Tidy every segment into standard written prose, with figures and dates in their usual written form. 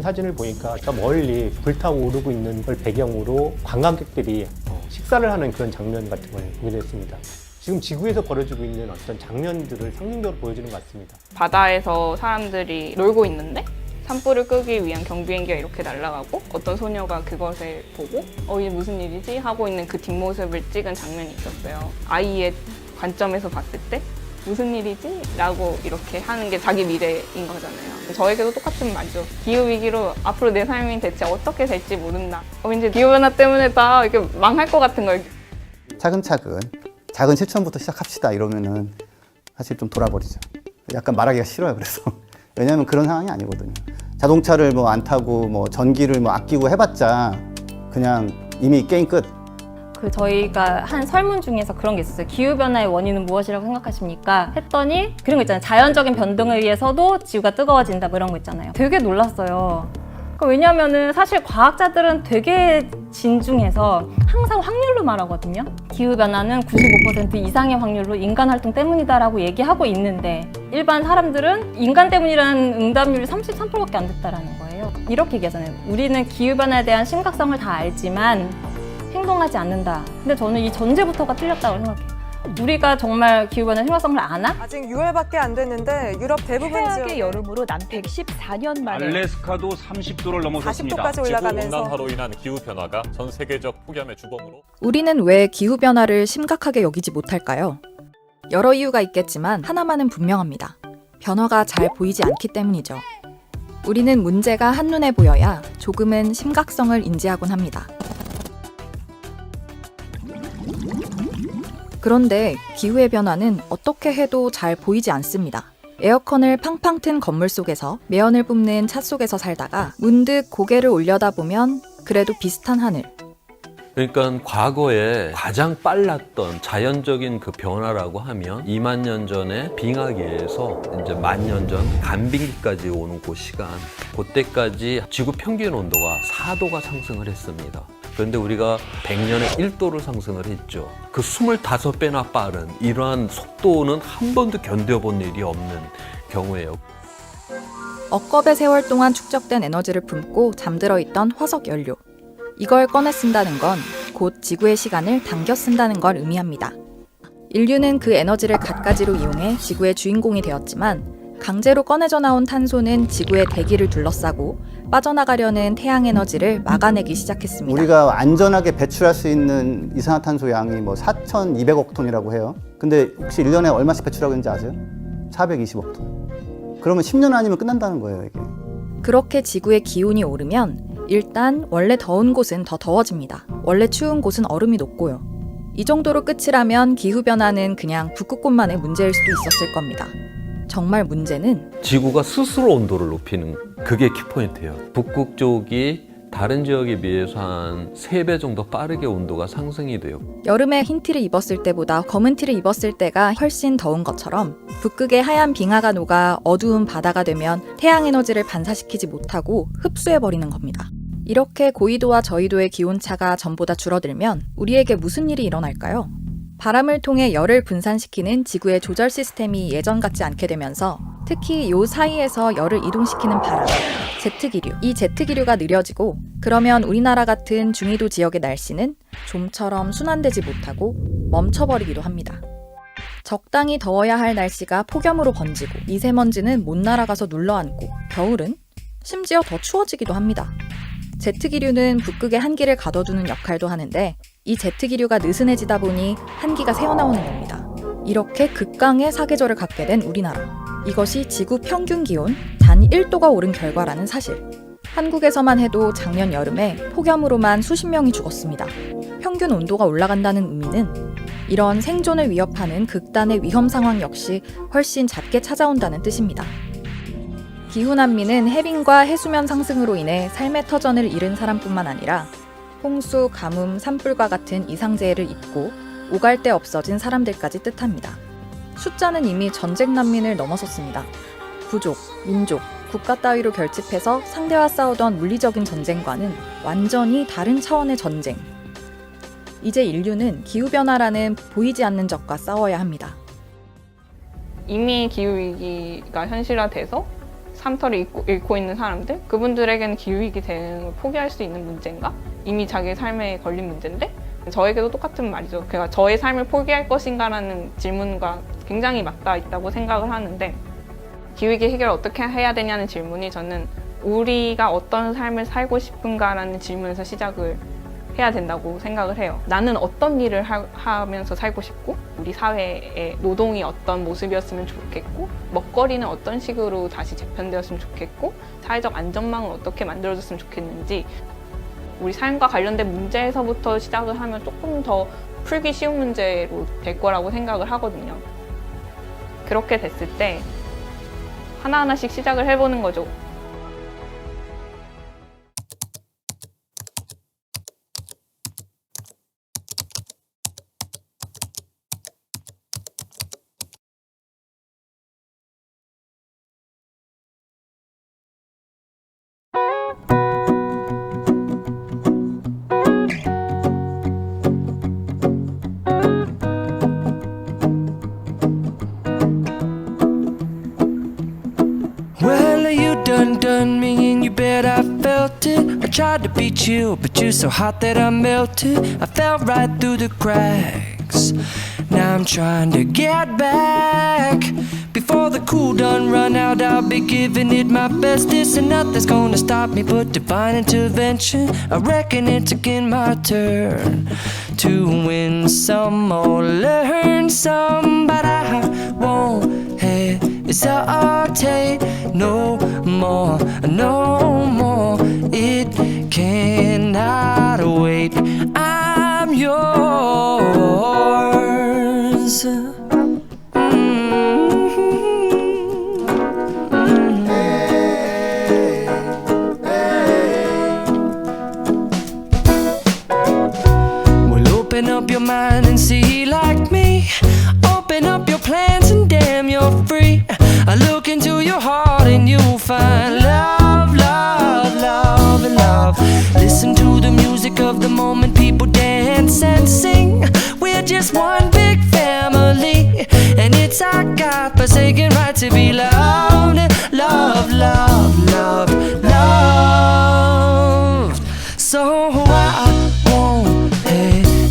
사진을 보니까 저 멀리 불타오르고 있는 걸 배경으로 관광객들이 식사를 하는 그런 장면 같은 걸 보게 됐습니다. 지금 지구에서 벌어지고 있는 어떤 장면들을 상징적으로 보여주는 것 같습니다. 바다에서 사람들이 놀고 있는데 산불을 끄기 위한 경비행기가 이렇게 날아가고 어떤 소녀가 그것을 보고 이게 무슨 일이지? 하고 있는 그 뒷모습을 찍은 장면이 있었어요. 아이의 관점에서 봤을 때 무슨 일이지? 라고 이렇게 하는 게 자기 미래인 거잖아요. 저에게도 똑같은 말이죠. 기후위기로 앞으로 내 삶이 대체 어떻게 될지 모른다. 이제 기후변화 때문에 다 이렇게 망할 것 같은 걸. 차근차근 작은 실천부터 시작합시다 이러면은 사실 좀 돌아버리죠. 약간 말하기가 싫어요. 그래서 왜냐하면 그런 상황이 아니거든요. 자동차를 뭐 안 타고 뭐 전기를 뭐 아끼고 해봤자 그냥 이미 게임 끝. 저희가 한 설문 중에서 그런 게 있었어요. 기후변화의 원인은 무엇이라고 생각하십니까? 했더니 그런 거 있잖아요. 자연적인 변동에 의해서도 지구가 뜨거워진다 뭐 이런 거 있잖아요. 되게 놀랐어요. 왜냐면은 사실 과학자들은 되게 진중해서 항상 확률로 말하거든요. 기후변화는 95% 이상의 확률로 인간 활동 때문이다라고 얘기하고 있는데 일반 사람들은 인간 때문이라는 응답률이 33%밖에 안 됐다라는 거예요. 이렇게 얘기하잖아요. 우리는 기후변화에 대한 심각성을 다 알지만 행동하지 않는다. 근데 저는 이 전제부터가 틀렸다고 생각해요. 우리가 정말 기후변화 심각성을 아나? 아직 6월밖에 안 됐는데 유럽 대부분 최악의 지역에 여름으로 난 114년 만에 알래스카도 30도를 넘어섰습니다. 40도까지 올라가면서 지구온난화로 인한 기후변화가 전 세계적 폭염의 주범으로 우리는 왜 기후변화를 심각하게 여기지 못할까요? 여러 이유가 있겠지만 하나만은 분명합니다. 변화가 잘 보이지 않기 때문이죠. 우리는 문제가 한눈에 보여야 조금은 심각성을 인지하곤 합니다. 그런데 기후의 변화는 어떻게 해도 잘 보이지 않습니다. 에어컨을 팡팡 튼 건물 속에서 매연을 뿜는 차 속에서 살다가 문득 고개를 올려다보면 그래도 비슷한 하늘. 그러니까 과거에 가장 빨랐던 자연적인 그 변화라고 하면 2만 년 전에 빙하기에서 이제 10,000년 전 간빙기까지 오는 그 시간, 그때까지 지구 평균 온도가 4도가 상승을 했습니다. 그런데 우리가 100년에 1도를 상승을 했죠. 그 25배나 빠른 이러한 속도는 한 번도 견뎌본 일이 없는 경우예요. 억겁의 세월 동안 축적된 에너지를 품고 잠들어 있던 화석 연료. 이걸 꺼내 쓴다는 건 곧 지구의 시간을 당겨 쓴다는 걸 의미합니다. 인류는 그 에너지를 갖가지로 이용해 지구의 주인공이 되었지만 강제로 꺼내져 나온 탄소는 지구의 대기를 둘러싸고 빠져나가려는 태양 에너지를 막아내기 시작했습니다. 우리가 안전하게 배출할 수 있는 이산화탄소 양이 뭐 4,200억 톤이라고 해요. 근데 혹시 1년에 얼마씩 배출하고 있는지 아세요? 420억 톤. 그러면 10년 아니면 끝난다는 거예요, 이게. 그렇게 지구의 기온이 오르면 일단 원래 더운 곳은 더 더워집니다. 원래 추운 곳은 얼음이 녹고요. 이 정도로 끝이라면 기후변화는 그냥 북극곰만의 문제일 수도 있었을 겁니다. 정말 문제는 지구가 스스로 온도를 높이는 그게 키포인트예요. 북극 쪽이 다른 지역에 비해서 한 3배 정도 빠르게 온도가 상승이 돼요. 여름에 흰 티를 입었을 때보다 검은 티를 입었을 때가 훨씬 더운 것처럼 북극의 하얀 빙하가 녹아 어두운 바다가 되면 태양 에너지를 반사시키지 못하고 흡수해버리는 겁니다. 이렇게 고緯도와 저緯도의 기온차가 전보다 줄어들면 우리에게 무슨 일이 일어날까요? 바람을 통해 열을 분산시키는 지구의 조절 시스템이 예전 같지 않게 되면서 특히 요 사이에서 열을 이동시키는 바람, 제트기류. 이 제트기류가 느려지고 그러면 우리나라 같은 중위도 지역의 날씨는 좀처럼 순환되지 못하고 멈춰버리기도 합니다. 적당히 더워야 할 날씨가 폭염으로 번지고 미세먼지는 못 날아가서 눌러앉고 겨울은 심지어 더 추워지기도 합니다. 제트기류는 북극의 한기를 가둬두는 역할도 하는데 이 제트기류가 느슨해지다 보니 한기가 새어나오는 겁니다. 이렇게 극강의 사계절을 갖게 된 우리나라. 이것이 지구 평균 기온 단 1도가 오른 결과라는 사실. 한국에서만 해도 작년 여름에 폭염으로만 수십 명이 죽었습니다. 평균 온도가 올라간다는 의미는 이런 생존을 위협하는 극단의 위험 상황 역시 훨씬 잦게 찾아온다는 뜻입니다. 기후난민은 해빙과 해수면 상승으로 인해 삶의 터전을 잃은 사람뿐만 아니라 홍수, 가뭄, 산불과 같은 이상재해를 입고 오갈 데 없어진 사람들까지 뜻합니다. 숫자는 이미 전쟁 난민을 넘어섰습니다. 부족, 민족, 국가 따위로 결집해서 상대와 싸우던 물리적인 전쟁과는 완전히 다른 차원의 전쟁. 이제 인류는 기후변화라는 보이지 않는 적과 싸워야 합니다. 이미 기후위기가 현실화돼서 삶터를 잃고 있는 사람들, 그분들에게는 기후위기 대응을 포기할 수 있는 문제인가? 이미 자기의 삶에 걸린 문제인데 저에게도 똑같은 말이죠. 그러니까 저의 삶을 포기할 것인가라는 질문과 굉장히 맞닿아 있다고 생각을 하는데, 기후위기 해결을 어떻게 해야 되냐는 질문이 저는 우리가 어떤 삶을 살고 싶은가라는 질문에서 시작을 해야 된다고 생각을 해요. 나는 어떤 일을 하면서 살고 싶고, 우리 사회의 노동이 어떤 모습이었으면 좋겠고, 먹거리는 어떤 식으로 다시 재편되었으면 좋겠고, 사회적 안전망은 어떻게 만들어졌으면 좋겠는지, 우리 삶과 관련된 문제에서부터 시작을 하면 조금 더 풀기 쉬운 문제로 될 거라고 생각을 하거든요. 그렇게 됐을 때 하나하나씩 시작을 해보는 거죠. Well, you done me and you bet I felt it. I tried to be chill, but you're so hot that I melted. I fell right through the cracks. Now I'm trying to get back. Before the cool done run out, I'll be giving it my best. This and nothing's gonna stop me but divine intervention. I reckon it's again my turn to win some or learn some, but I won't hesitate no more, no more. It cannot wait. I'm yours. Well, open up your mind and see like me. Open up your plans and damn, you're free. I look into your heart and you'll find love, love, love, and love. Listen to the music of the moment, people dance and sing. We're just one big family, and it's our God-forsaken right to be loved, love, love, love, loved. So I won't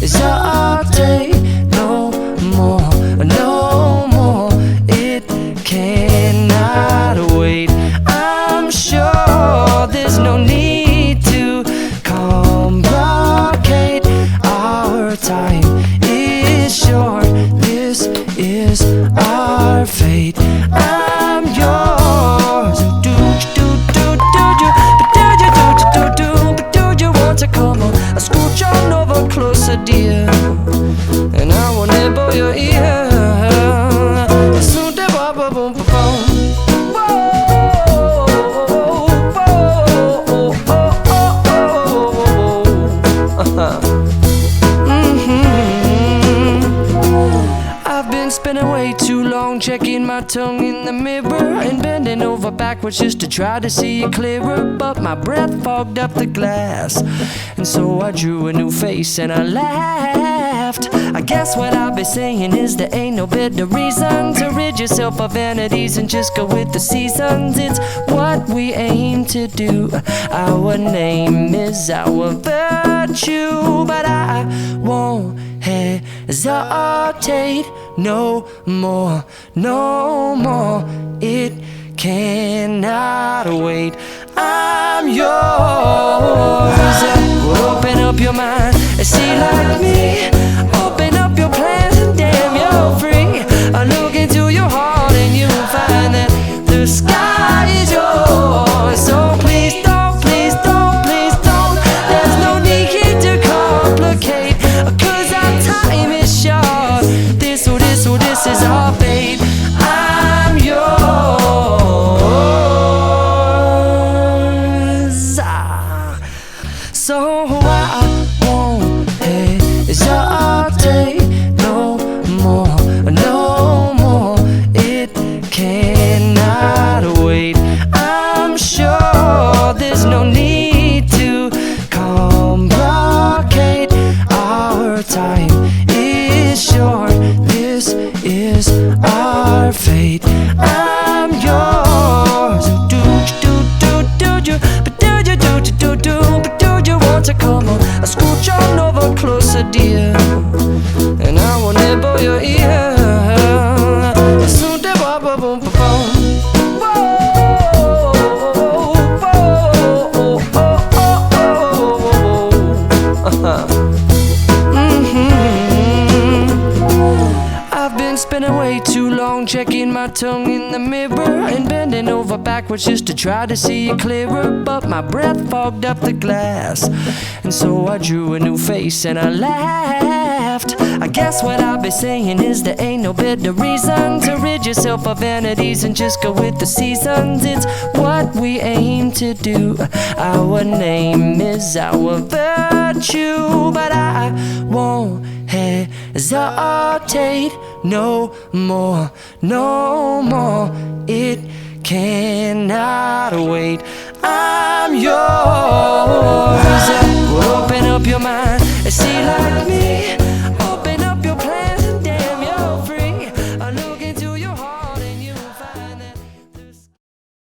hesitate no more, no more. It cannot wait. I'm sure there's no need to complicate. Our time is short. This is our fate. I'm yours. Do you want to come on? I scooch on over closer, dear, and I will nibble your ear. I've been spending way too long checking my tongue in the mirror and bending over backwards just to try to see it clearer, but my breath fogged up the glass, and so I drew a new face and I laughed. I guess what I'll be saying is there ain't no better reason to rid yourself of vanities and just go with the seasons. It's what we aim to do. Our name is our virtue, but I won't hesitate no more, no more. It cannot wait. I'm yours. Open up your mind and see like me. Open up your plans and damn, you're free. I look into your heart and you'll find that the sky is yours. So please don't, please don't, please don't. There's no need to complicate, 'cause our time is short. This is our fate. I'm yours. So I won't hesitate long, checking my tongue in the mirror and bending over backwards just to try to see it clearer. But my breath fogged up the glass, and so I drew a new face and I laughed. I guess what I'll be saying is there ain't no better reason to rid yourself of vanities and just go with the seasons. It's what we aim to do. Our name is our virtue, but I won't hesitate no more, no more. It cannot wait. I'm yours.